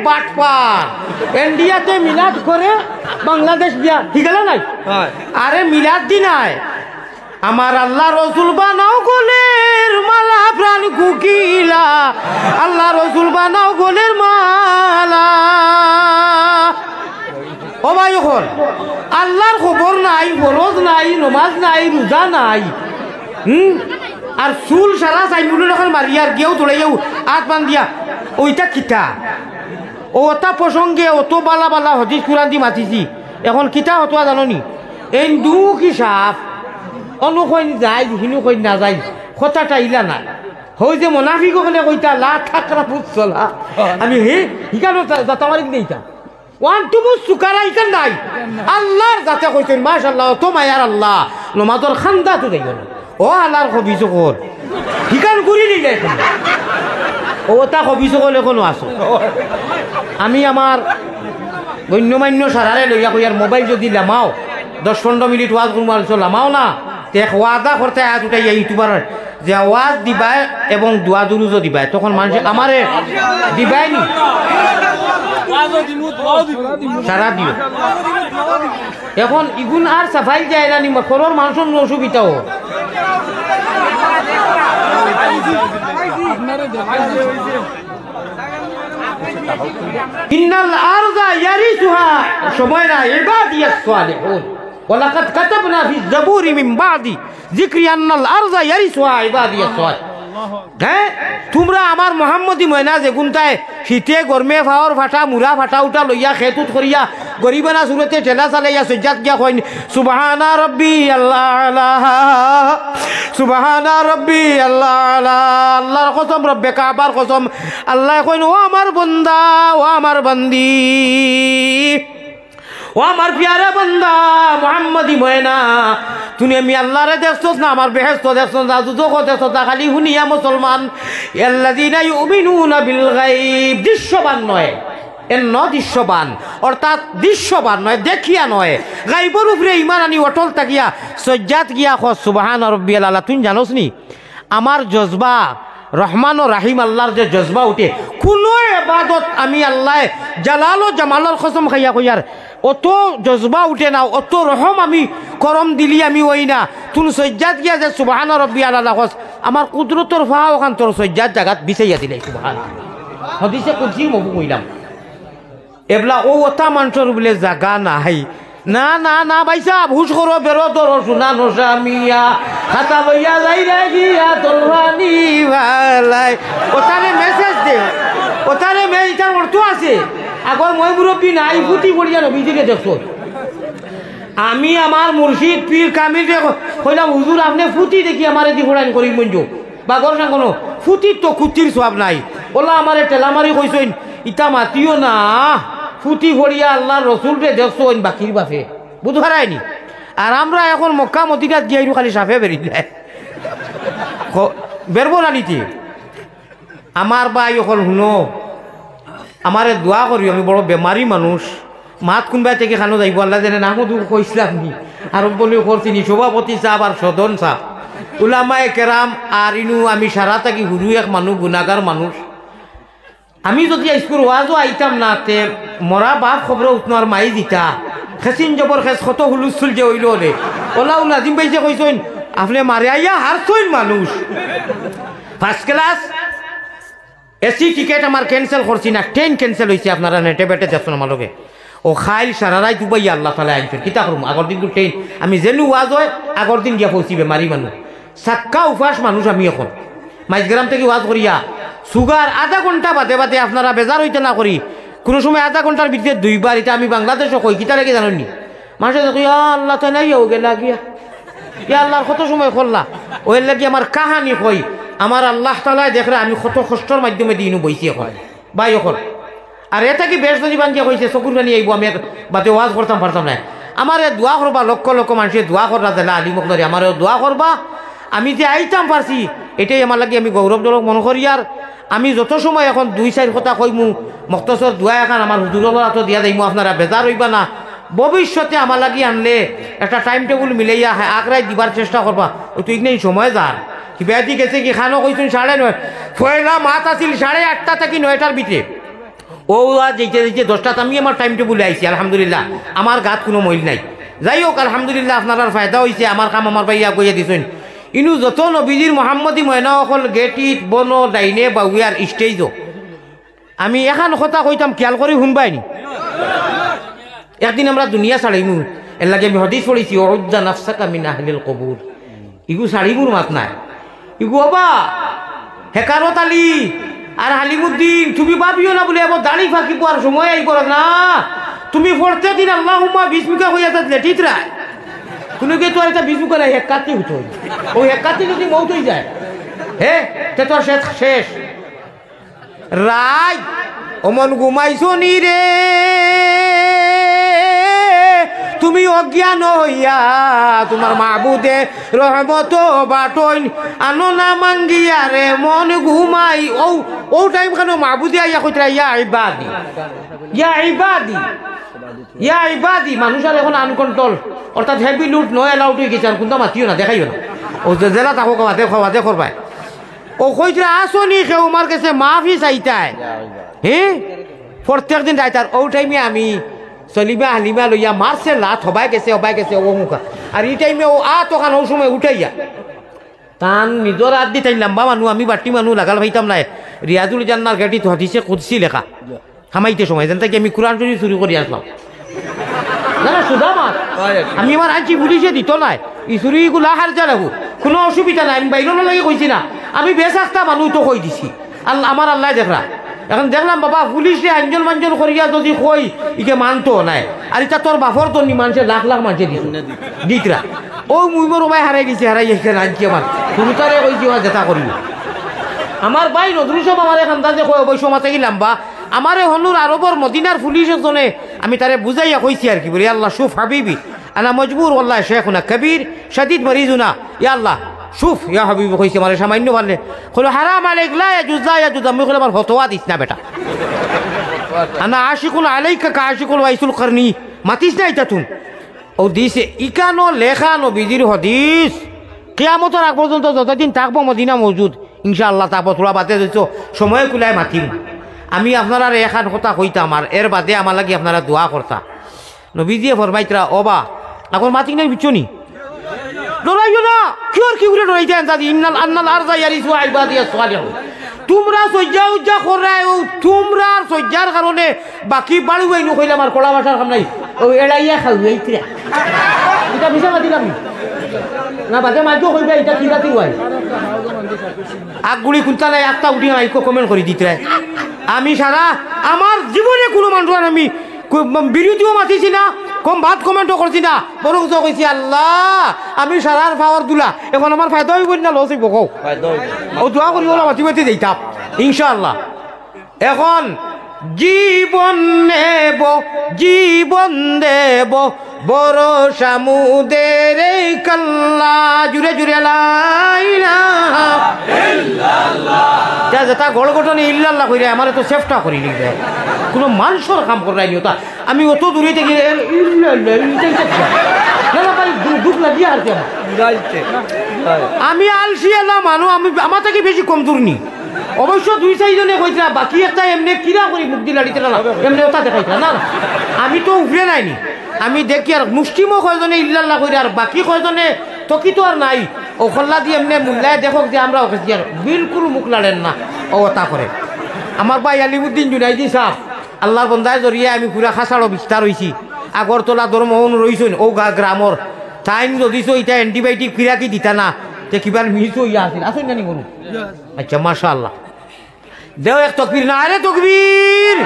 বাটপার ইন্ডিয়াতে মিলাদ করে বাংলাদেশ দিয়া ঠিক আছে নাই আরে মিলাদ দি নাই আমার আল্লাহ রসুল বানাও গোলের মালা প্রাণ কুকিলা আল্লাহ রসুল বানাও গোলের মালা ও ভাই হল আল্লাহর খবর নাই ফরজ নাই নমাজ নাই রোজা নাই আর চুল সারা চাইমুলের এখন মারিয়ার গিয়েও তোলাইয়াও হাত বান দিয়া ওইটা কিতা ওটা প্রসঙ্গে অত বালা বালা হদিস কুরান দি মাতিছি এখন কিতা হতোয়া জাননি এই দুঃখ হিসাব অনুকইন যায় হিনু কইন না যায় কথাটা ইলা না হই যে মোনাফিক হলে কইতা লা থাকরা বুঝছলা আমি হে হিকানো যাতামারি নেইতা ওয়ান টু বুঝ সুকারা ইকান নাই আল্লাহর যাতে কইতেন মাশাআল্লাহ তো মায়ার আল্লাহ নমাজর খান্দা তো দেই না ও আল্লাহর কবি সকল হিকান করি নি যায় ও তা কবি সকল এখনো আসো আমি আমার গণ্যমান্য সারারে লইয়া কইয়ার মোবাইল যদি লামাও 10-15 মিনিট ওয়াজ করবো লামাও না দেখ ওয়াদা করতে হাত উঠাই ইউটিউবার যে ওয়াজ দিবাই এবং দোয়া দুরুজও দিবাই তখন মানুষ আমারে দিবাই নি সারা দিও এখন ইগুন আর সাফাই যায় না নি খরর মানুষের অসুবিধাও ইন্নাল আরযা ইয়ারিসুহা সময় না ইবাদিয়াস সালিহুন ওয়ালাকাদ কাতাবনা ফি যাবুরি মিন বাদি যিকরি আন্নাল আরযা ইয়ারিসুহা ইবাদিয়াস সালিহুন হ্যাঁ তোমরা আমার মোহাম্মদী ময়না যে গুনতায় শীতে গরমে ফাওয়ার ফাটা মুরা ফাটা উঠা লইয়া খেতুত করিয়া গরিবানা সুরতে ঠেলা চালাইয়া সজ্জাত গিয়া কইন সুবহানা রাব্বি আল্লাহ আলা সুবহানা রাব্বি আল্লাহ আলা আল্লাহর কসম রব্বে কাবার কসম আল্লাহ কইন ও আমার বান্দা ও আমার বান্দি ও আমার প্যারা বান্দা মোহাম্মদী ময়না তুমি আমি আল্লাহরে দেখছস না আমার বেহেশত দেখছস না দুজখ দেখছস না খালি শুনিয়া মুসলমান আল্লাযীনা ইউমিনুনা বিল গায়ব দৃশ্যবান নয় দৃশ্যবান অর্থাৎ দৃশ্যবান নয় দেখিয়া নয় গায়বের উপরে ইমান আনি অটল থাকিয়া সজ্জাত গিয়া কস সুবহান রাব্বিয়াল আলা তুই জানোস নি আমার জজবা রহমান ও রাহিম আল্লাহর যে জজবা উঠে কোনো ইবাদত আমি আল্লাহ জালাল ও জামালের কসম খাইয়া কইয়ার অত জজবা উঠে না অত রহম আমি করম দিলি আমি ওই না তুন সজ্জাত গিয়া যে সুবহান রাব্বিয়াল আলা কস আমার কুদরতর ফাও ওখান তোর সজ্জাত জাগাত বিছাইয়া দিলাই সুবহান হাদিসে কুদসি মবু কইলাম এবলা ও ওটা মানুষের বলে জাগা নাই না না না ভাই সাহেব হুশ করো বেরো তোর সোনা নোসামিয়া খাতা বইয়া যাই রে গিয়া তোর রানি ভালাই ওটারে মেসেজ দে ওটারে মেইটার অর্থ আছে আগর মই মুরব্বী নাই ফুটি পড়িয়া নবীজিকে দেখছো আমি আমার মুর্শিদ পীর কামিলকে কইলাম হুজুর আপনি ফুটি দেখি আমারে দি ফোড়াইন করি মঞ্জু বা গর না কোনো ফুটির তো কুটির সব নাই ওলা আমারে টেলামারি কইছেন ইটা মাতিও না ফুটি ফড়িয়া আল্লাহর রসুলকে দেখছো বাকির বাপে বুঝতে পারায়নি আর আমরা এখন মক্কা মদিনাত গিয়ে খালি সাফে বেরিয়ে যায় বেরবো না নিতে আমার ভাই এখন শুনো আমারে দোয়া করি আমি বড় বেমারি মানুষ মাত কোনবাই থেকে খানো যাইব আল্লাহ জানে নামও দুঃখ কইসলাম নি আর বলেও করছিনি সভাপতি সাহেব আর সদন সাহেব উলামায়ে কেরাম আর ইনু আমি সারা থাকি হুরু এক মানুষ গুণাগার মানুষ আমি যদি স্কুল ওয়াজও আইতাম না তে মরা বাপ খবর উঠনার মাই দিতা খেসিন জবর খেস কত হুলুসুল যে হইল হলে ওলা নাজিম ভাই যে কইছেন আপনি মারে আইয়া হারছইন মানুষ ফার্স্ট ক্লাস এসি টিকেট আমার ক্যান্সেল করছি না ট্রেন ক্যান্সেল হয়েছে আপনারা নেটে বেটে দেখছেন আমার লগে ও খাইল সারারাই দুবাইয়া আল্লাহ তালা আনছেন কিতা করুম আগর দিন ট্রেন আমি যেন ওয়াজ হয় আগর দিন গিয়া পৌঁছিবে মারি মানুষ সাক্কা উপাস মানুষ আমি এখন মাইজগ্রাম থেকে ওয়াজ করিয়া সুগার আধা ঘন্টা বাদে বাদে আপনারা বেজার হইতে না করি কোনো সময় আধা ঘন্টার ভিতরে দুইবার এটা আমি বাংলাদেশও কই কিতা রেখে জানি মানুষ আল্লাহ তো নাই ও গেলা গিয়া ইয়া আল্লাহর কত সময় করলা ওই লাগি আমার কাহানি কই আমার আল্লাহ তালায় দেখলে আমি কত কষ্টর মাধ্যমে দিনও বইছি হয় বাই এখন আর এটা কি বেশ যদি বাঙ্গিয়া কইছে চকুর গানি আইব আমি বাদে ওয়াজ করতাম পারতাম না আমার দোয়া করবা লক্ষ লক্ষ মানুষের দোয়া করবা দিলা আলী মকদারি আমার দোয়া করবা আমি যে আইতাম পারছি এটাই আমার লাগে আমি গৌরবজনক মনে করি আর আমি যত সময় এখন 2-4 কথা কইমু মক্তসর দোয়া এখন আমার হুজুরের হাতে দিয়া যাইমু আপনারা বেজার হইবা না ভবিষ্যতে আমার লাগি আনলে একটা টাইম টেবিল মিলাইয়া আগরাই দিবার চেষ্টা করবা ওই নেই সময় যার কিবা দি গেছে কি খানো কইছেন 9:30 পয়লা মাত আছিল 8:30 থেকে 9টার ভিতরে ও যেতে যেতে 10টাত আমি আমার টাইম টেবুলে আইছি আলহামদুলিল্লাহ, আমার গাত কোনো মইল নাই। যাই হোক আলহামদুলিল্লাহ আপনার ফায়দা হয়েছে, আমার কাম আমার ভাইয়া কইয়া দিছেন। ইনু যত নবীজির মোহাম্মদী ময়না অকল গেটিত বন ডাইনে বাউয়ার স্টেজও আমি এখন কথা কইতাম খেয়াল করে শুনবাইনি। একদিন আমরা দুনিয়া ছাড়িমু, এর লাগে আমি হদিস পড়েছি অউদ্দা নাফসাকা মিন আহলিল কবুর, ইগু ছাড়িমুর মাত নাই। ইগু বাবা হেকারত আলী আর হালিমুদ্দিন তুমি ভাবিও না বলে এবার দাড়ি ফাঁকি পাওয়ার সময় আই কর না, তুমি পড়তে দিন আল্লাহুম্মা বিসমিকা হইয়া তা লেটিত রায় কোনো কে তো একটা বিসমিকা নাই, হেকাতি হতো ওই হেকাতি যদি মৌত হয়ে যায় হে তে তোর শেষ রায় অমন ঘুমাইছো নি রে তুমি অজ্ঞান হইয়া তোমার মাহবুদে রহমত বাটইন আনো না মাঙ্গিয়া রে মন ঘুমাই ও টাইম কেন মাহবুদে আইয়া কইতরা ইয়া ইবাদি ইয়া ইবাদি ইয়া ইবাদি। মানুষের এখন আনকন্ট্রোল অর্থাৎ হেভি লুট নয় অ্যালাউড হয়ে গেছে, আর কোনটা মাতিও না দেখাইও না, ও জেলা তাকো খাওয়াতে করবাই। ও কইতরা আসনি কেউ আমার কাছে মাফি চাইতায় হ্যাঁ প্রত্যেক দিন রাইতার। ও টাইমে আমি সলিমা হালিমা লইয়া মারছে লাত হবাই গেছে ও মুখা, আর এই টাইমে ও তখন ও সময় উঠাইয়া তান নিজর হাত দি তাই লম্বা মানুষ আমি বাটি মানুষ লাগাল ভাইতাম নাই। রিয়াজুল জান্নার গাড়ি তো হাতিছে কুদসি লেখা হামাইতে সময় যেন তাকে আমি কোরআন শরীফ চুরি করে আসলাম না না সুদা মাছ আমি আমার আনছি পুলিশে দিত নাই ই চুরিগুলা হার যা রাখো কোনো অসুবিধা নাই, আমি বাইরেও লাগে কইছি না, আমি বেশ একটা মানুষ তো কই দিছি আল্লাহ আমার আল্লাহ দেখরা। এখন দেখলাম বাবা পুলিশে আঞ্জন মাঞ্জন করিয়া যদি কই ইকে মানতো নাই, আর এটা তোর বাপর তো নি মানুষের লাখ লাখ মানুষে দিতরা ও মুইমর ওবাই হারাই দিছে হারাই এখানে আনছি আমার তুমি তারে কইছি যেটা করিব। আমার ভাই নজরুল সাহেব আমার এখান যে কই অবশ্য মাতে গেলাম বা আমারে হনুর আরবর মদিনার পুলিশ জনে আমি তারে বুঝাইয়া কইছি আর কি বলি আল্লাহ শুফ হাবিবি আনা মজবুর ওয়াল্লাহ শেখুনা কবির শাদীদ মরিজুনা ইয়া আল্লাহ শুফ ইয়া হাবিবি কইছে মানে সামান্য পারলে কইলো হারাম আলাইক লা ইয়াজুজ আমি কইলাম আমার ফতোয়া দিস না বেটা আনা আশিকুন আলাইকা কা আশিকুল ওয়াইসুল করনি মাতিস না এটা তুই ও দিছে ইকানো লেখা নবীজির হাদিস কিয়ামতের আগ পর্যন্ত যতদিন থাকবো মদিনা মজুদ ইনশাআল্লাহ তারপর তোরা বাদে দিছো সময় কুলাই মাতিম। আমি আপনারা এখান কথা কইতাম আর এর বাদে আমার লাগি আপনারা দোয়া করতা। নবীজিয়ে ফরমাইতরা ওবা এখন মাতিক নাই বিচনি ডরাইও না কি উড়ে ডরাইতে আনতা ইন্নাল আন্নাল আরজা ইয়ারিসু ইবাদিয়াস সালিহুন। তোমরা সজ্জা উজ্জা করায় তোমরা সজ্জার কারণে বাকি বাড়ি হইনো কইলে আমার কলা ভাষার কাম নাই ও এড়াইয়া খাইতরা এটা বিছা মাতিলাম না বাদে মাইতো কইবা এটা কি রাতি হয় আগগুড়ি কুন্তা নাই একটা উঠি নাই কমেন্ট করে দিতে আমি সারা আমার জীবনে কোনো মানুষ আমি বিরোধীও মাতিছি না কম ভাত কমেন্টও করছি না বরং কইছি আল্লাহ আমি সারার পাওয়ার দুলা এখন আমার ফায়দা হইব না লস হইব কও ও দোয়া করি ওলা মাতি মাতি যাইতাম ইনশাআল্লাহ। এখন জীবন দেব বড় সামুদের কাল্লা জুড়ে জুড়ে যেটা গড় ঘটনে ইল্লাল্লাহ কইরে আমার তো চেষ্টা করি লিখবে কোনো মানুষের কাম করাই নি তা আমি অত দূরে থেকে দুঃখ লাগিয়ে আর আমি আলসি এলাম মানুষ আমি আমার থেকে বেশি কমজোর নি অবশ্য 2-4জনে কইতা বাকি একটা এমনি কিরা করি মুক্তি লাড়িতে না এমনি ওটা দেখাইতা না আমি তো উফরে নাইনি আমি দেখি আর মুসলিমও কয়জনে ইল্লাল্লাহ কইরা আর বাকি কয়জনে তকি তো আর নাই ও খল্লা দিয়ে এমনি মুল্লায় দেখো যে আমরা ওকে আর বিলকুল মুখ লাড়েন না ও তা করে। আমার ভাই আলিমুদ্দিন জুনাইদি সাহ আল্লাহর বন্দায় জড়িয়ে আমি পুরা খাসাড়ো বিস্তার হয়েছি আগরতলা ধর্মহন রইছেন ও গ্রামর টাইম যদিছ এটা এন্টিবায়োটিক ফিরাকি দিতা না তে কিবার মিস হইয়া আছিল আসেন জানি কোনো আচ্ছা মাশাআল্লাহ দেও এক তকবীর না আরে তকবীর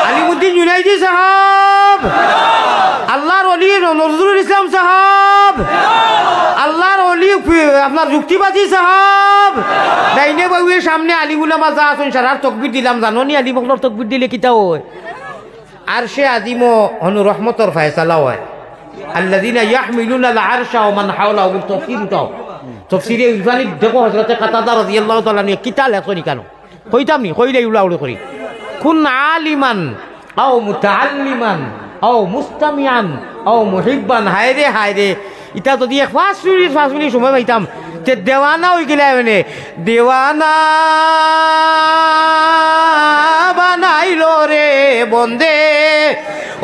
আলিমুদ্দিন জুনাইদি সাহেব আল্লাহর ওলি নজরুল ইসলাম সাহেব আল্লাহর ওলি আপনার যুক্তিবাদী সাহেব ডাইনে বাবুয়ের সামনে আলিমুলামা যা আছেন সারার তকবীর দিলাম জানো নি আলিমুল্লাহর তকবীর দিলে কিতা হয় আর সে আজিমো হনু রহমতর ফয়সালা হয় আল্লাযীনা ইয়াহমিলুনা আল আরশা ওয়া মান হাওলাহু তাফসীরটাও তফসিরে ইরফানি দেখো হযরতে কাতাদা রাদিয়াল্লাহু তাআলা নিয়ে কিতা লেখনি কেন কইতাম নি কইলে উলাউড়ি করি কুন আলিমান আও মুতাআল্লিমান আও মুস্তামিআন আও মুহিব্বান হায়রে ইটা যদি 5 মিনিট সময় পাইতাম তে দেওয়ানা হই গেলে মানে দেওয়ানা বানাইলো রে বন্দে,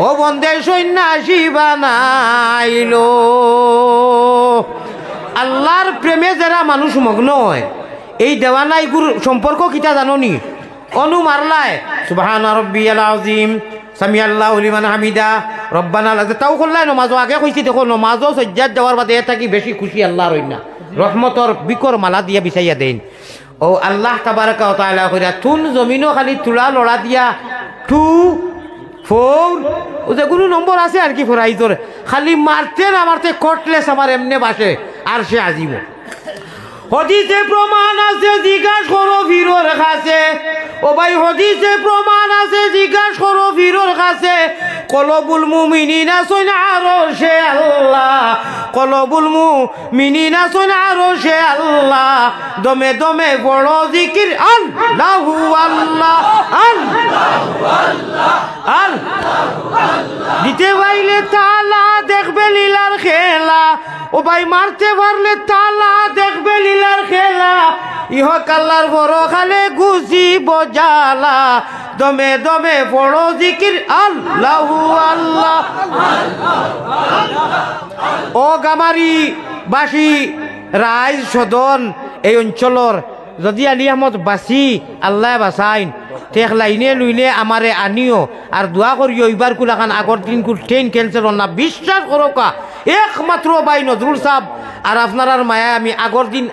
ও বন্দে সন্ন্যাসী বানাইলো। আল্লাহর প্রেমে যারা মানুষ মগ্ন হয়, এই দেওয়ানাইগুর সম্পর্ক কিটা জাননি? অনু মারলায় সুবহানা রাব্বিয়াল আযীম, সামি আল্লাহু লিমান হামিদা, রব্বানা লাক, তাও করলাই নমাজ আগে কইছি। দেখো নমাজও সজ্জাত যাওয়ার বাদে থাকি বেশি খুশি আল্লাহর হই না, রহমতর বিকর মালা দিয়া বিছাইয়া দেন। ও আল্লাহ তাবারাকা ওয়া তাআলা কইরা তুন জমিনও খালি তুলা লড়া দিয়া 2 4 ও যে কোনো নম্বর আছে আর কি ফরাইজর, খালি মারতে না মারতে কটলেস আমার এমনে বাসে আর সে আজিব। হদিসে প্রমাণ আছে, জিজ্ঞাসা করো ফিরোর কাছে। ও ভাই হদিসে প্রমাণ আছে, জিজ্ঞাসা করো ফিরোর কাছে। কলবুল মুমিনিনা সুন আরশে আল্লাহ, কলবুল মুমিনিনা সুন আরশে আল্লাহ, দমে দমে বড় জিকির আল্লাহু আল্লাহ আল্লাহু আল্লাহ আল্লাহ। দিতে পাইলে তালা দেখবে লীলার খেলা, ও ভাই মারতে পারলে তালা দেখবে লীলার খেলা। ইহ কাল্লার বড় খালে গুছি বজালা, দমে দমে বড় জিকির আল্লাহু আল্লাহ। ও গামারি বাসী রাইজ সদন এই অঞ্চলর যদি আলী আহমদ বাসি আল্লাহ বাসাইন ঠেক লাইনে লইলে আমারে আনিও আর দোয়া করিও। এইবার কুলাখান আগর দিন কুল ট্রেন ক্যান্সেল না, বিশ্বাস করো কা একমাত্র বাই নজরুল সাহেব আর আপনার আর মায়া আমি আগর দিন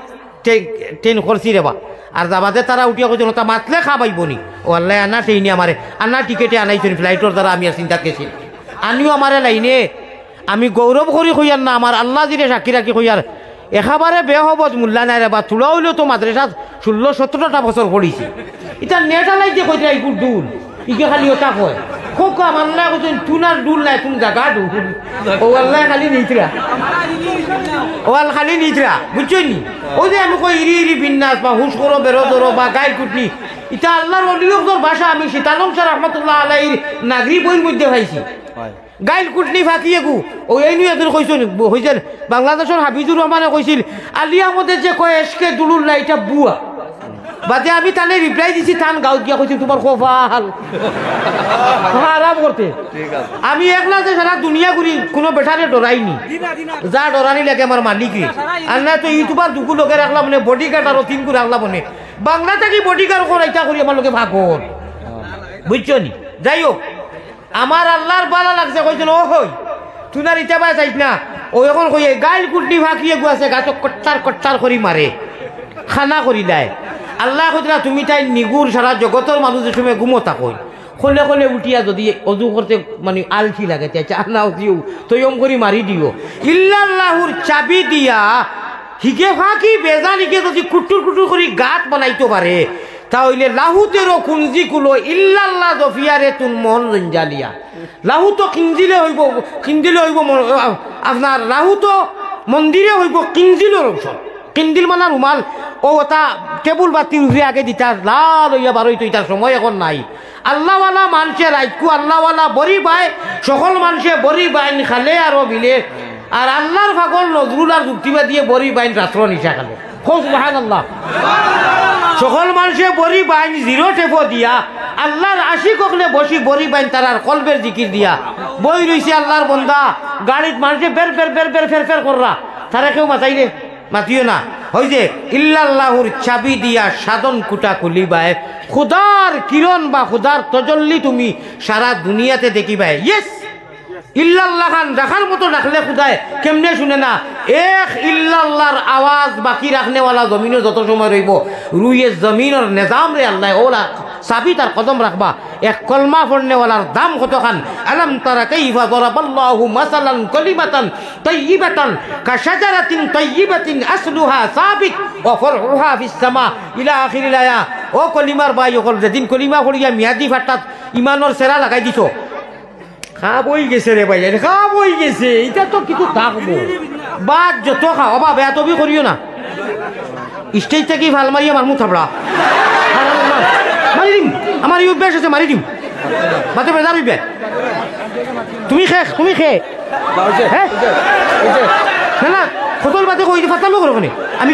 ট্রেন করছি রেবা। আর যাবাতে তারা উঠিয়া কইছিল তা মাতলে খাবাইব নি। ও আল্লাহ আনা ট্রেনে আমারে আনা টিকেটে আনাইছেন ফ্লাইটর দ্বারা, আমি আর চিন্তা গেছি আনিও আমারে লাইনে। আমি গৌরব করি কইয়ার না, আমার আল্লাহ জিরে সাক্ষী রাখি কইয়ার একেবারে বেহবত মূল্যা নাই রে বা। তুলা হইলেও তো মাদ্রাসাত 16-17টা বছর পড়িছি। এটা নেট আলাই যে কইতে এইগুর দুল ইকে খালি ওটা কয় খোক আমার না কইছেন তুনার দুল নাই, তুমি জায়গা দুল। ও আল্লাহ খালি নিতরা, ও আল খালি নিতরা, বুঝছো নি? ওই যে আমি কই ইরি ইরি বিন্যাস বা হুশ করো বেরো ধরো বা গাই কুটনি, এটা আল্লাহর অলিয়কর ভাষা। আমি সীতালং স্যার রহমতুল্লাহ আলাইহির নাগরি বইয়ের মধ্যে পাইছি। গাইল কুটনি ফাঁকিয়ে গু ও এই নিয়ে এদের কইছেন হইছেন বাংলাদেশের হাফিজুর রহমানে কইছিল আলী আহমদের যে কয় এসকে দুলুল্লাহ এটা বুয়া। বাদে আমি তানে রিপ্লাই দিছি, তান গাঁত গিয়া কইছি তোমার কপাল আরাম করতে। আমি একলা যে সারা দুনিয়া ঘুরি কোনো বেটারে ডরাইনি, যা ডরানি লাগে আমার মালিকই। আর না তো ইউটিউবার দুকু লোকে রাখলাম মানে বডিগার্ড আরো 3 করে রাখলাম মানে বাংলা থেকে বডিগার্ড করাইতা করি আমার লোকে ভাগর, বুঝছো নি? যাই হোক আমার আল্লাহর বালা লাগছে কইছেন ও হই তুনার ইটা পাই চাইছ না। ও এখন কই গাইল কুটনি ফাঁকিয়ে গুয়াছে গাছ কট্টার কট্টার করি মারে খানা করি দেয়। আল্লাহ কইত না তুমি তাই নিগুর সারা জগতের মানুষের সময় ঘুমোতা কই খোলে খোলে উঠিয়া যদি অজু করতে মানে আলসি লাগে চানাও দিও তৈম করি মারি দিও। ইল্লাল্লাহুর চাবি দিয়া হিকে ফাঁকি বেজানিকে যদি কুটুর কুটুর করি গাত বানাইতে পারে তাহলে লাহুতেরও কুঞ্জি কুলো ইল্লাল্লাহ জফিয়ারে তুন মন রঞ্জালিয়া। লাহু তো কিঞ্জিলে হইব, কিঞ্জিলে হইব আপনার লাহু তো মন্দিরে হইব কিঞ্জিলের অংশ। কিন্দিল মানে রুমাল ও তা টেবুল বাতি উঠে আগে দিতা লাল হইয়া বারোই তো ইটার সময় এখন নাই। আল্লাহওয়ালা মানুষে রাইতকু আল্লাহওয়ালা বড়ি বাই সকল মানুষে বড়ি বাইন খালে আরো বিলে। আর আল্লাহর ফাগল নজরুল আর যুক্তিবা দিয়ে বড়ি বাইন রাত্র নিশা খালে। সুবহানাল্লাহ। সকল মানুষে বড়ি বাইন 0 টেপো দিয়া আল্লাহর আশিক হকলে বসি বড়ি বাইন তারার কলবের জিকির দিয়া বই রইছে আল্লাহর বন্দা গাড়িত মানুষে বের বের বের বের ফের ফের কররা তারা কেউ মাতাই রে মাতিও না। ওই যে ইল্লাল্লাহুর চাবি দিয়া সাধন কুটা খুলিবাই খুদার কিরণ বা খুদার তজল্লি তুমি সারা দুনিয়াতে দেখিবাই। ইয়েস ইল্লাল্লাহ খান রাখার মতো রাখলে খুদায় কেমনে শুনে না। এক ইল্লাল্লাহর আওয়াজ বাকি রাখনেওয়ালা জমিনও যত সময় রইব রুইয়ে জমিনের নিজাম রে আল্লাহ ওলা চাবি তার কদম রাখবা। এক কলমা পড়নেওয়ালার দাম কত খান। আলাম তারা কাইফা দরাবাল্লাহু মাসালান কালিমাতান তাইয়িবাতান কাশাজারাতিন তাইয়িবাতিন আসলুহা সাবিত ওয়া ফারউহা ফিস সামা ইলা আখিরিল আয়া। ও কলিমার ভাই ওকল যেদিন কলিমা পড়িয়া মিয়াদি ফাটাত ইমানের সেরা লাগাই দিছো খাব হয়ে গেছে রে ভাই, খাব হয়ে গেছে। এটা তো কিছু থাকবো বাদ যত খাও অবা বেয়া তবি করিও না। স্টেজ থেকে ভাল মারিয়া মারমু থাপড়া মারি দিম। আমার এই অভ্যাস আছে মারি দিম মাতে বেজার হইবে। তুমি খে তুমি খে হ্যাঁ না না কতল বাতে কই ফাতামো করো কোনে আমি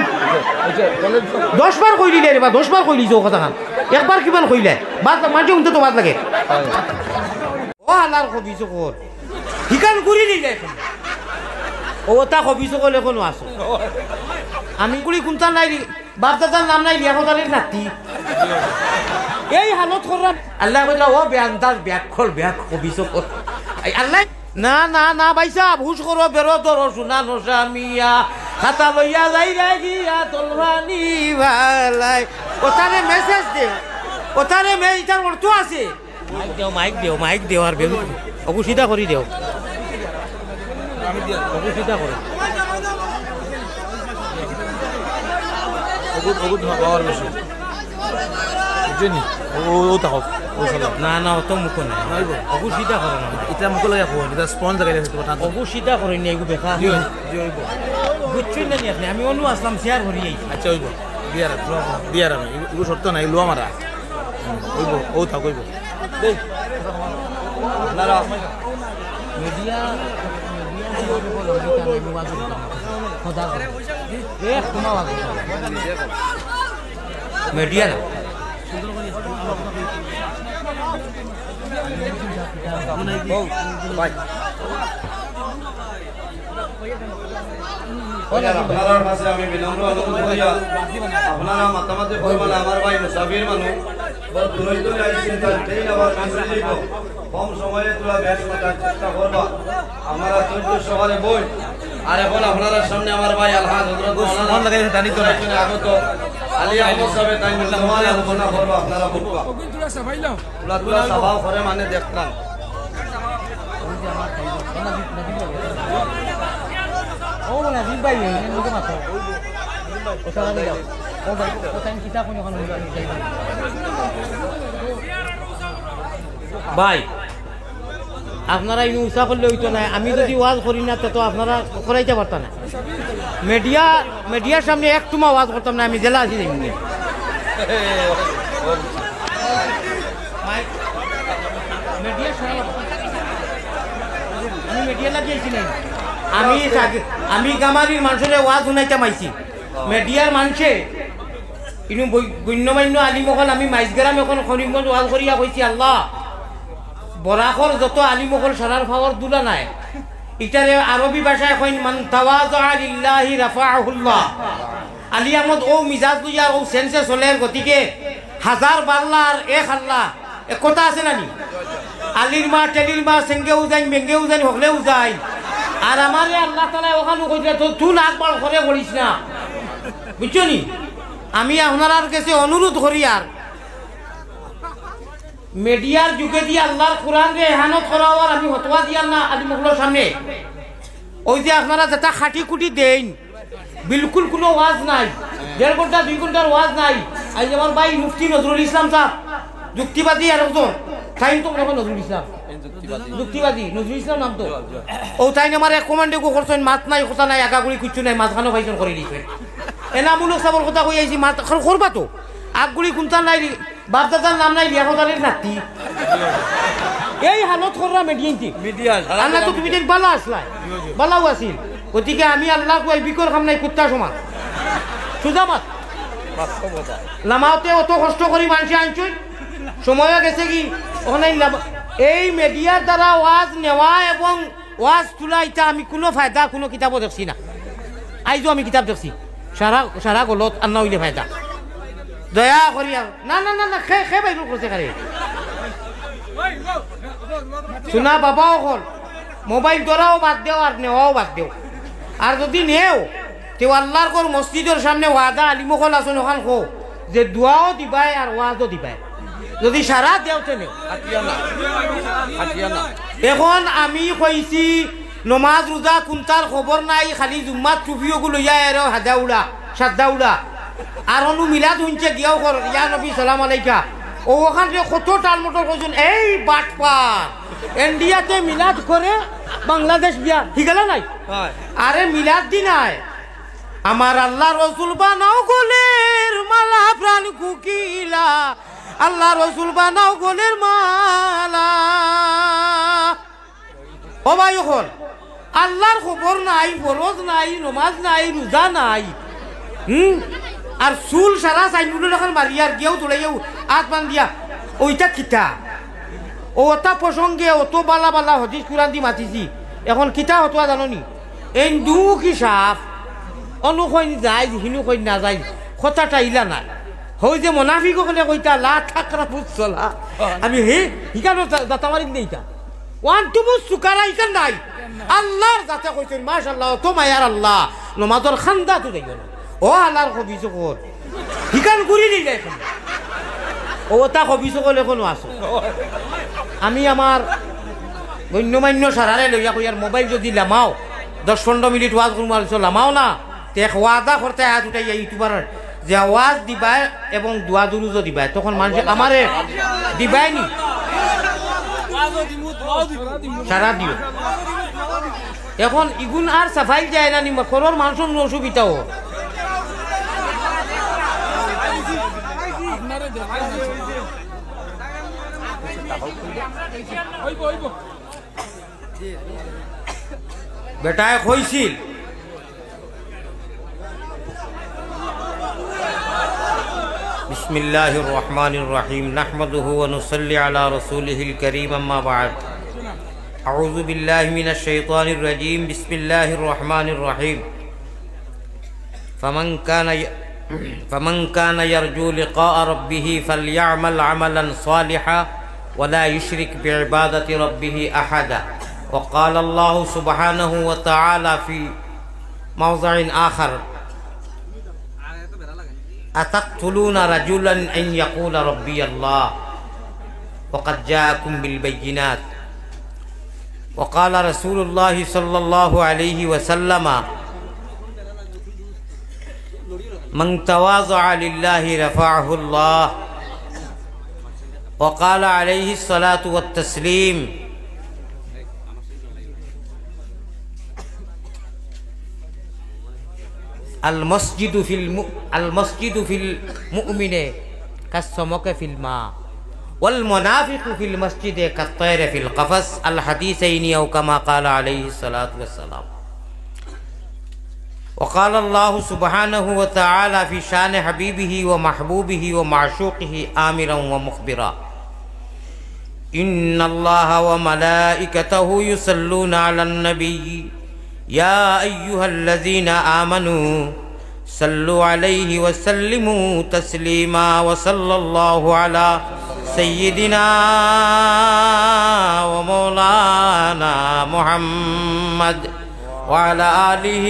10 বার কই দিলে রে বা 10 বার কই লিছো কথা খান একবার কিমান কইলে বাদ মাঝে উনতে তো বাদ লাগে ও আলার কবিছো কর হিকান করি দিলে ও তা কবিছো কলে কোনো আসো আমি কুড়ি কোনটা নাই বাপ দাদার নাম নাই বিয়া কথার নাতি এই হালত করলাম আল্লাহ কইলা ও বেআন্দাজ ব্যাকখল ব্যাক কবিছো কর আল্লাহ না না না ভাইসা হুশ করো বেরো তোর সোনা নসামিয়া খাতা লইয়া যাই রে গিয়া তলবানি ভালাই ওটারে মেসেজ দে ওটারে মেইটার অর্থ আছে মাইক দেও আর বেরো ওগু সিধা করি দেও আমি দিও ওগু সিধা করে ওগু পাওয়ার বেশি বুঝনি ও তাও না না অত মুখ নাই অবু সিধা করে না এটা মুখ লাগে কোন এটা স্পঞ্জ লাগাইলে কথা অবু সিধা করে নি এগু দেখা জয়ব বুঝছেন না আপনি আমি অনু আসলাম শেয়ার করি আচ্ছা হইব বিয়ার আমি এগু শর্ত নাই লো আমারা হইব ও তা কইব দেই আপনারা মিডিয়া মিডিয়া আপনার কাছে আমি বিনম্র অনুরোধ করি আপনারা মাতামাতি করবেন আমার ভাই মুসাফির মানুষ দূরে আইসেন তার ট্রেন আবার কাছে দিব কম সময়ে তোলা ব্যাস করার চেষ্টা করবা আমরা 14 সকালে বই আর এখন আপনারা সামনে আমার ভাই আলহাজ হযরত মন লাগাই জানি তো না আগত আলী আহমদ সাহেব তাই তোমার আলোচনা করবা আপনারা বুঝবা তুলা সাবাইলাম তুলা সাবাও করে মানে দেখতাম ও না দিন ভাই এনে মাত্র ওটা লাগে যাও ও ভাই ওটা আমি কিতা কোন ওখানে ভাই আপনারা এই উৎসাহ করলে হইতো না আমি যদি ওয়াজ করি না তো আপনারা করাইতে পারতাম না মিডিয়ার সামনে একটুমা ওয়াজ করতাম না আমি জেলা আছি দেখুন আমি মিডিয়া লাগিয়েছি না আমি গামারির মানুষের ওয়াজ শুনাইতে মাইছি মিডিয়ার মানুষে কিন্তু গণ্যমান্য আলিমকল আমি মাইজগ্রাম এখন করিমগঞ্জ ওয়াজ করিয়া কইছি আল্লাহ বরাকর যত আলিমকল সারার ফাওয়ার দুলা নাই ইটারে আরবি ভাষায় কইন মান তাওয়াযা লিল্লাহি রাফাআহুল্লাহ আলী আহমদ ও মিজাজ লইয়া ও সেন্সে চলের গতিকে হাজার বাল্লার এক আল্লাহ এক কথা আছে নানি আলির মা টেলির মা সেঙ্গেও যাই মেঙ্গেও যাই হকলেও যাই আর আমারে আল্লাহ তাআলা ওখানে কইলে তো তুই আকবার করে বলিস না বুঝছো নি আমি আপনার কাছে অনুরোধ করি আর মিডিয়ার যুগে দিয়ে আল্লাহর কোরআন রে এহানত করা আর আমি হতোয়া দিয়ার না আলিমগুলোর সামনে ওই যে আপনারা যেটা খাটি কুটি দেন বিলকুল কোনো ওয়াজ নাই 1.5 ঘন্টা 2 ঘন্টার ওয়াজ নাই আজ আমার ভাই মুফতি নজরুল ইসলাম সাহেব যুক্তিবাদী আর একজন তাই তো এখন নজরুল ইসলাম যুক্তিবাদী নজরুল ইসলাম নাম তো ও তাই আমার এক কমান্ডে গো করছেন মাত নাই কথা নাই আগাগুড়ি কিচ্ছু নাই মাঝখানো ভাইজন করে দিয়েছেন এনামূলক সাবর কথা কই আইছি মাত করবা তো আগগুড়ি কোনটা নাই বাপ দাদার নাম নাই বিয়া কথার নাতি এই হালত কররা মিডিয়া আল্লাহ তো তুমি দিন বালা আসলাই বালাও আছিল গতিকে আমি আল্লাহ কই বিকর খাম নাই কুত্তা সমান সুজামাত লামাওতে অত কষ্ট করি মানুষ আনছুই সময় গেছে কি ওখানে এই মিডিয়ার দ্বারা ওয়াজ নেওয়া এবং ওয়াজ তোলা এটা আমি কোনো ফায়দা কোনো কিতাবও দেখছি না আইজো আমি কিতাব দেখছি সারা গলত আর না হইলে ফায়দা দয়া করি না না না না খে বাইর করছে খারে শোনা বাবাও হল মোবাইল ধরাও বাদ দেও আর নেওয়াও বাদ দেও আর যদি নেও তেও আল্লাহর কর মসজিদের সামনে ওয়াদা আলিমকল আসুন ওখান খো যে দোয়াও দিবাই আর ওয়াজও দিবাই যদি সারা দেওতে নেও এখন আমি কইছি নমাজ রোজা কোনটার খবর নাই খালি জুম্মাত টুপিও লইয়া এর হাজাউড়া সাদ্দাউড়া আর অনু মিলাদ শুনছে গিয়াও কর ইয়া নবী সালাম আলাইকা ও ওখান থেকে কত টাল মোটর কইছেন এই বাটপার ইন্ডিয়াতে মিলাদ করে বাংলাদেশ বিয়া ঠিক গেল নাই আরে মিলাদ দি নাই আমার আল্লাহ রসুল বানাও গোলের মালা প্রাণ কুকিলা আল্লাহ রসুল বানাও গোলের মালা ও ভাই এখন আল্লাহর খবর নাই, ফরজ নাই, নমাজ নাই, রোজা নাই, আর চুল সারা চাইনুল এখন মারিয়ার গিয়েও তোলাইও আত্মান দিয়া ওইটা কিতা ওটা প্রসঙ্গে অত বালা বালা হদিস কুরান দি মাতিছি এখন কিতা হতোয়া জাননি এই দুঃখী সাফ অনুকই যায় হিনু কই না যায় কথাটা ইলা নাই হই যে মোনাফিক হলে কইতা লা থাকরা বুঝছলা আমি হে হিকানো দাতা মারিন নেইতা ওয়ান টু বুঝ সুকারা ইকান নাই আল্লাহর যাতে কইছেন মাশাআল্লাহ তো মায়ার আল্লাহ নমাজর খান্দা তো যাইও না ও আল্লাহর কবি চকর হিকান গুরি নেই যায় ও তা কবি চকল এখনো আছে আমি আমার গণ্যমান্য সারারে লইয়া কইয়ার মোবাইল যদি লামাও 10-15 মিনিট ওয়াজ করবো আর লামাও না তে ওয়াদা করতে হাত উঠাইয়া ইউটিউবার যে ওয়াজ দিবাই এবং দোয়া দুরুজও দিবাই তখন মানুষ আমারে দিবাই নি সারা দিও এখন ইগুন আর সাফাই যায় না নি খরর মানুষের অসুবিধাও বেটায় কইছিল বিসমিল্লাহির রহমানির রহিম নাহমাদুহু ওয়া নুসাল্লি আলা রাসূলিহিল কারীম আম্মা বা'দ আউযু বিল্লাহি মিনাশ শাইতানির রাজীম বিসমিল্লাহির রহমানির রহিম ফামান কানা ইয়ারজু লিকা'a রাব্বিহ ফালইআমাল আমালান সালিহান ওয়া লা ইউশরিক বিইবাদাতি রাব্বিহ আহাদা وقال الله سبحانه وتعالى في موضع آخر أتقتلون رجلا أن يقول ربي الله وقد جاءكم بالبينات وقال رسول الله صلى الله عليه وسلم من تواضع لله رفعه الله وقال عليه الصلاة والتسليم المسجد في المؤمن كالسمك في الماء والمنافق في المسجد كالطير في القفص الحديثين أو كما قال عليه الصلاة والسلام وقال الله سبحانه وتعالى في شان حبيبه ومحبوبه ومعشوقه آمرا ومخبرا إن الله وملائكته يصلون على النبي يا أيها الذين آمنوا صلوا عليه وسلموا تسليما وصلى الله على سيدنا ومولانا محمد وعلى آله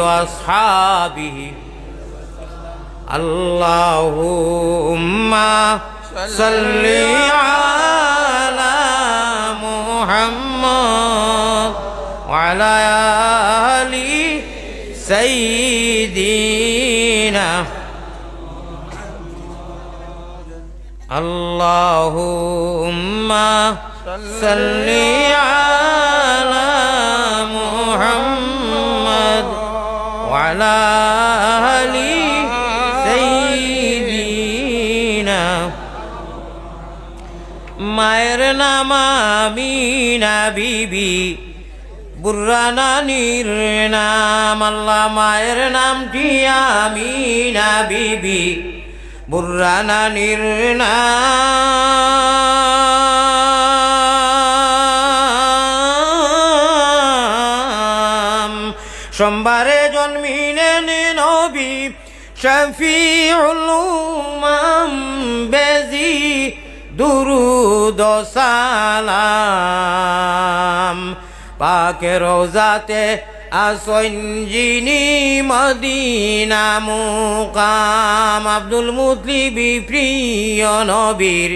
وأصحابه اللهم صل على محمد وعلى آل سيدنا اللهم صل على محمد وعلى آل سيدنا মায়ের নাম আমিনা বিবি বুর্রানানির নাম আল্লাহ মায়ের নামটি আমিনা বিবি বুর্রানানির নাম সোমবারে জন্মিলেন নবী শফিউল উম্মাম বেজি দুরুদ ও সালাম পাকে রোজাতে আসন যিনি মদিনা মুকাম আব্দুল মুতলিবি প্রিয় নবীর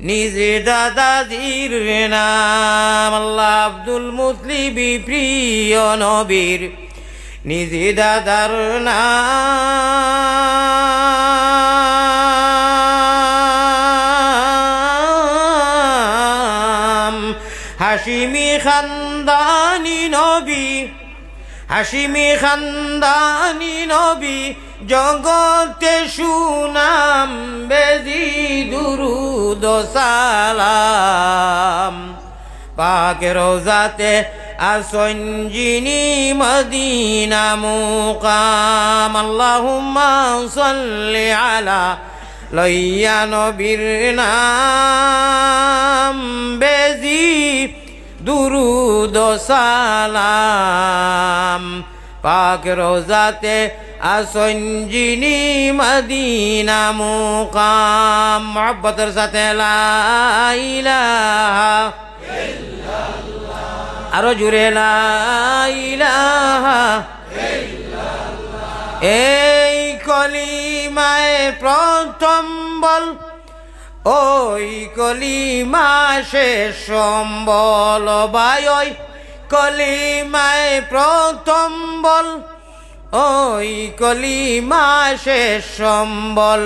নিজ দাদাজির নাম আল্লাহ আব্দুল মুতলিবি প্রিয় নবীর নিজ দাদার নাম হাশিমি খানদানি নবী হাশিমি খানদানি নবী জগতে সুনাম বেজি দুরুদ ও সালাম পাক রোজাতে আসঞ্জিনি মদিনা মুকাম আল্লাহুম্মা সাল্লি আলা লইয়া নবীর নাম বেজি দুরুদ সালাম পাক রোজাতে আসঞ্জিনি মদিনা মুকাম মোহব্বতের সাথে লা ইলাহা ইল্লাল্লাহ আরো জুড়ে লা ইলাহা ইল্লাল্লাহ এই কলিমায় প্রথম বল ওই কলিমা শেষ সম্বল ভাই ওই কলিমায় প্রথম বল ওই কলিমা শেষ সম্বল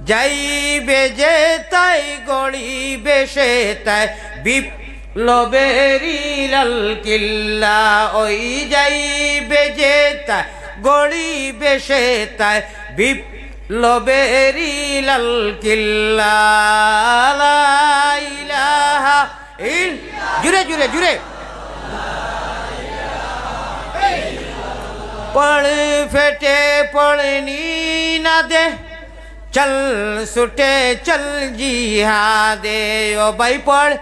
যাইবে যে তাই গড়িবে সে তাই বিপ্লবেরি লাল কিল্লা ওই যাইবে যে তাই গড়িবে সে তাই বিপ্লবেরি লাল কিল্লা লা ইলাহা জুড়ে জুড়ে জুড়ে पढ़ फेटे पढ़नी ना दे चल सुटे चल जिहादे ओ भाई पढ़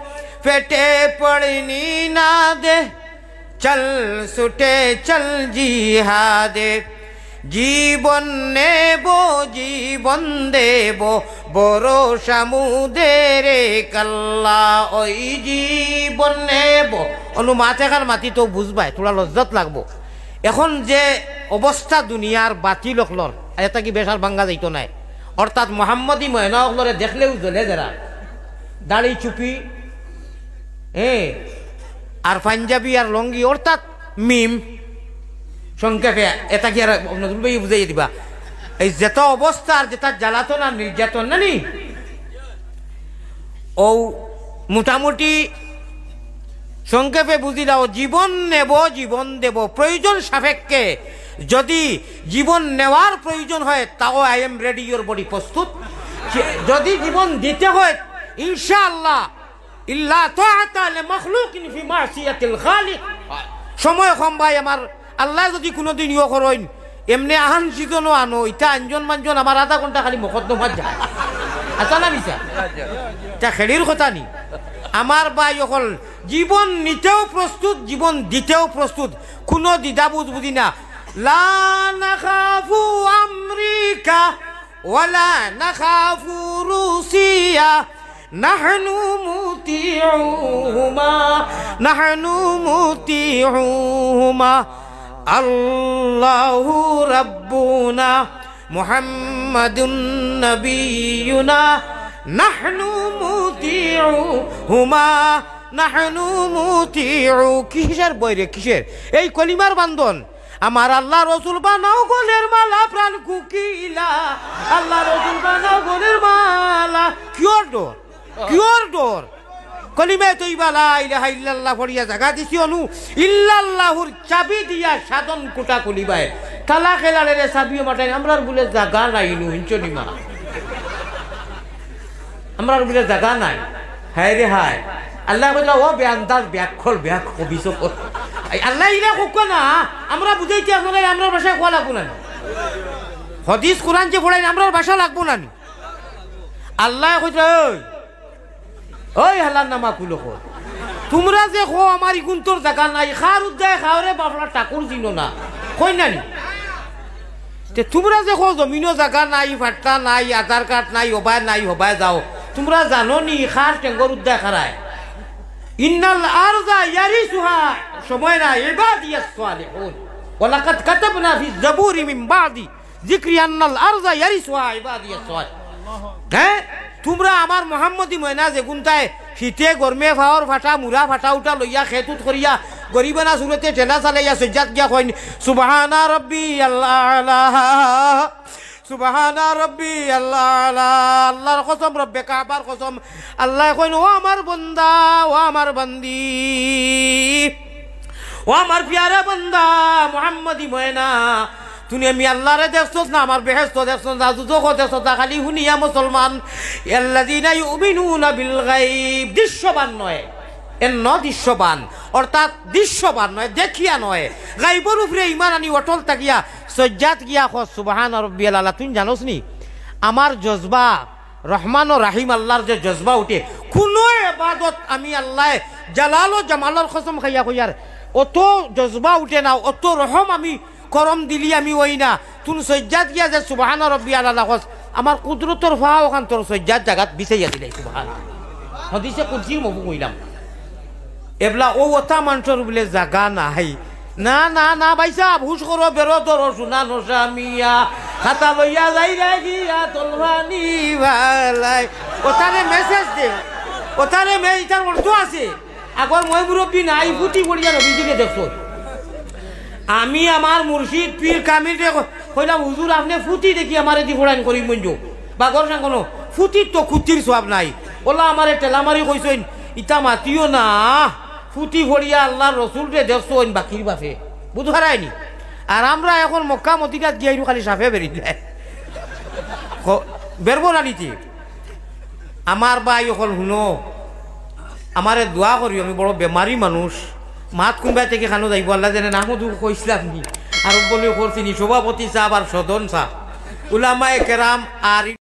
फेटे पढ़नी ना दे चल सुटे चल जिहादे জীবন নেব জীবন দেব বড় সমুদ্রে কাল্লা ওই জীবন নেব অনু মাথা খান মাতি তো বুঝবাই তোরা লজ্জত লাগবো এখন যে অবস্থা দুনিয়ার বাতিল অকলর এটা কি বেশার ভাঙ্গা যাইতো নাই অর্থাৎ মোহাম্মদী ময়না অকলরে দেখলেও জ্বলে যারা দাড়ি চুপি আর পাঞ্জাবি আর লঙ্গি অর্থাৎ মিম সংক্ষেপে এটা কি আর নজরুল ভাই বুঝাই দিবা এই যেত অবস্থা আর যেটা জ্বালাতন আর নির্যাতন না নি ও মোটামুটি সংক্ষেপে বুঝি দাও জীবন নেব জীবন দেব প্রয়োজন সাপেক্ষে যদি জীবন নেওয়ার প্রয়োজন হয় তাও I am ready your body প্রস্তুত যদি জীবন দিতে হয় ইনশাআল্লাহ ইল্লা তাআতা লিমাখলুকিন ফি মাসিয়াতিল খালিক সময় কম ভাই আমার আল্লাহ যদি কোনোদিন ইয়ে করেন এমনি আহান সিজনও আনো ইটা আঞ্জন মানজন আমার আধা ঘন্টা খালি মকদ্দমাত যায় আচ্ছা না মিছা তা খেলির কথা নি আমার ভাই অকল জীবন নিতেও প্রস্তুত জীবন দিতেও প্রস্তুত কোনো দ্বিধাবোধ বুঝি না লা নাখাফু আমেরিকা ওয়ালা নাখাফু রুসিয়া নাহনু মুতিউহুমা আল্লাহু রাব্বুনা মুহাম্মাদুন নবিয়ুনা নাহনু মুতিউহুমা নাহনু মুতিউ কিসের বইরে কিসের এই কলিমার বান্ধন আমার আল্লাহ রসুল বানাও গোলের মালা প্রাণ কুকিলা আল্লাহ রসুল বানাও গোলের মালা কিওর ডোর কলিমায় তৈবা লা ইলাহা ইল্লাল্লাহ পড়িয়া জায়গা দিছি অনু ইল্লাল্লাহুর চাবি দিয়া সাধন কোটা কলিবায় তালা খেলারে চাবিও মাটাই আমরার বলে জায়গা নাই নু হিঞ্চনিমা আমরার বলে জায়গা নাই হায় রে হায় আল্লাহ বললা ও বেআন্দাজ ব্যাকল ব্যাক অভিযোগ আল্লাহ ইরা কোক না আমরা বুঝাইতে আপনারা আমরা ভাষায় কোয়া লাগবো না হাদিস কোরআন যে পড়াই আমরা ভাষা লাগবো না আল্লাহ কইছে ওই হালার নামা কুলো কো তোমরা যে কো আমার ইগুন্তর জায়গা নাই খার উদ্দায় খাওরে বাপলা ঠাকুর চিন না কই নানি তে তোমরা যে কো জমিনো জায়গা নাই ফাট্টা নাই আধার কার্ড নাই হবায় যাও তোমরা জানো নি খার টেঙ্গর উদ্দায় খারায় ইন্নাল আরযা ইয়ারিসুহা সময় না ইবাদিয়াস সালিহুন ওয়ালাকাদ কাতাবনা ফি যাবুরি মিন বাদি যিকরি আন্নাল আরযা ইয়ারিসুহা ইবাদিয়াস সালিহুন হ্যাঁ তোমরা আমার মোহাম্মদী ময়না যে গুনতায় শীতে গরমে ফাওয়ার ফাটা মুরা ফাটা উঠা লইয়া খেতুত করিয়া গরিবানা সুরতে ঠেলা চালাইয়া সজ্জাত গিয়া কইন সুবহানা রাব্বি আল্লাহ সুবহানা রাব্বি আল্লাহ আল্লাহর কসম রব্বে কাবার কসম আল্লাহ কইন ও আমার বান্দা ও আমার বান্দি ও আমার প্যারা বান্দা মোহাম্মদী ময়না তুমি আমি আল্লাহরে দেখছস না আমার বেহেশত দেখছস না দুজখ দেখছস না খালি শুনিয়া মুসলমান আল্লাযিনা ইউমিনুনা বিল গায়ব দৃশ্যবান নয় এর ন দৃশ্যবান অর্থাৎ দৃশ্যবান নয়, দেখিয়া নয়, গাইবর উপরে ইমান আনি অটল থাকিয়া সজ্জাত গিয়া খ সুবহান রব্বিয়াল আলা। তুই জানোস নি আমার জজবা রহমান ও রাহিম আল্লাহর যে জজবা উঠে, কোনো এবাদত আমি আল্লাহ জালাল ও জামালর কসম খাইয়া কইয়ার অত জজবা উঠে না, অত রহম আমি করম দিলি আমি ওই না। তুন সজ্জাত গিয়া যে সুবহান রব্বিয়াল আলা কস, আমার কুদরতর ফাহ ওখান তোর সজ্জাত জাগাত বিছাইয়া দিলে সুবহান। হদিসে কুরসির মফু কইলাম এবলা ও ওটা মানুষের বলে জাগা নাই। না না না ভাই সাহেব হুশ করো, বেরো ধরো সোনা নসামিয়া খাতা লইয়া যাই গিয়া তলবানি ভালাই। ওটারে মেসেজ দে, ওটারে ইটার অর্থ আছে। আগর মই মুরব্বী নাই ফুটি পড়িয়া নবীজিকে দেখছো। আমি আমার মুর্শিদ পীর কামিলকে কইলাম হুজুর আপনি ফুটি দেখি আমার এদি ফোড়াইন করি মঞ্জু বাগর না কোনো ফুটির তো খুঁটির সব নাই। ওলা আমারে টেলামারি কইসইন ইটা মাতিও না, ফুটি ভরিয়া আল্লাহর রসুলকে দেখছো বাকির বাপে বুঝ হারায়নি। আর আমরা এখন মক্কা মদিনাত গিয়ে খালি সাফে বেরিয়ে যায় বেরবো না নিতে। আমার ভাই এখন শুনো, আমারে দোয়া করি, আমি বড় বেমারি মানুষ, মাত কোনবাই থেকে খানো যাইব আল্লাহ জানে নামও দুঃখ কইসলাম নি আর বলে করছিনি সভাপতি সাহেব আর সদন সাহেব উলামায়ে কেরাম আর